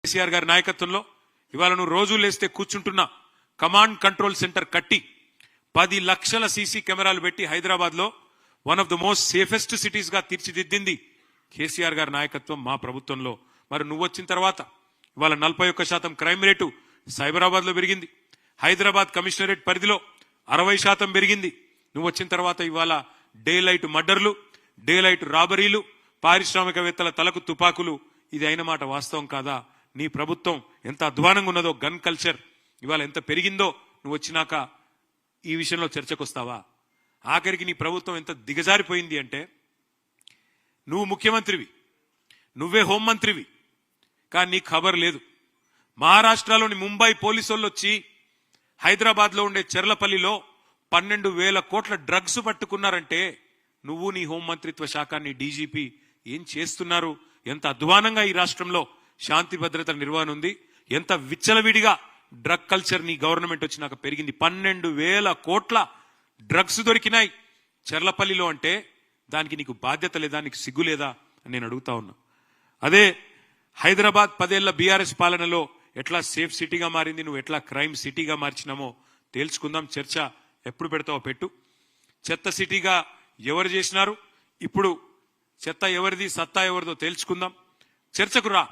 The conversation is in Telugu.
కేసీఆర్ గారి నాయకత్వంలో ఇవాళ నువ్వు రోజు లేస్తే కూర్చుంటున్న కమాండ్ కంట్రోల్ సెంటర్ కట్టి 10 లక్షల సీసీ కెమెరాలు పెట్టి హైదరాబాద్ లో one of the most safest cities గా తీర్చిదిద్దింది కేసీఆర్ గారి నాయకత్వం మా ప్రభుత్వంలో. మరి నువ్వు వచ్చిన తర్వాత ఇవాళ 41% క్రైమ్ రేటు సైబరాబాద్ లో పెరిగింది. హైదరాబాద్ కమిషనరేట్ పరిధిలో 60% పెరిగింది. నువ్వు వచ్చిన తర్వాత ఇవాళ డే లైట్ మర్డర్లు, డే లైట్ రాబరీలు, పారిశ్రామికవేత్తల తలకు తుపాకులు. ఇది అయిన మాట వాస్తవం కాదా? నీ ప్రభుత్వం ఎంత అధ్వానంగా ఉన్నదో, గన్ కల్చర్ ఇవాళ ఎంత పెరిగిందో నువ్వు వచ్చినాక ఈ విషయంలో చర్చకొస్తావా? ఆఖరికి నీ ప్రభుత్వం ఎంత దిగజారిపోయింది అంటే, నువ్వు ముఖ్యమంత్రివి, నువ్వే హోంమంత్రివి, కానీ నీకు ఖబర్ లేదు. మహారాష్ట్రలోని ముంబై పోలీసులు వచ్చి హైదరాబాద్ లో ఉండే చెర్లపల్లిలో 12,000 కోట్ల డ్రగ్స్ పట్టుకున్నారంటే నువ్వు నీ హోంమంత్రిత్వ శాఖ, నీ డీజీపీ ఏం చేస్తున్నారు? ఎంత అధ్వానంగా ఈ రాష్ట్రంలో శాంతి భద్రతల నిర్వహణ ఉంది, ఎంత విచ్చలవిడిగా డ్రగ్ కల్చర్ నీ గవర్నమెంట్ వచ్చినాక పెరిగింది. 12,000 కోట్ల డ్రగ్స్ దొరికినాయి చెర్లపల్లిలో అంటే దానికి నీకు బాధ్యత లేదా? నీకు సిగ్గు లేదా అని నేను అడుగుతా ఉన్నా. అదే హైదరాబాద్ 10 ఏళ్ల బీఆర్ఎస్ పాలనలో ఎట్లా సేఫ్ సిటీగా మారింది, నువ్వు ఎట్లా క్రైమ్ సిటీగా మార్చినామో తేల్చుకుందాం. చర్చ ఎప్పుడు పెడతావో పెట్టు. చెత్త సిటీగా ఎవరు చేసినారు, ఇప్పుడు చెత్త ఎవరిది, సత్తా ఎవరిదో తేల్చుకుందాం. చర్చకు రా.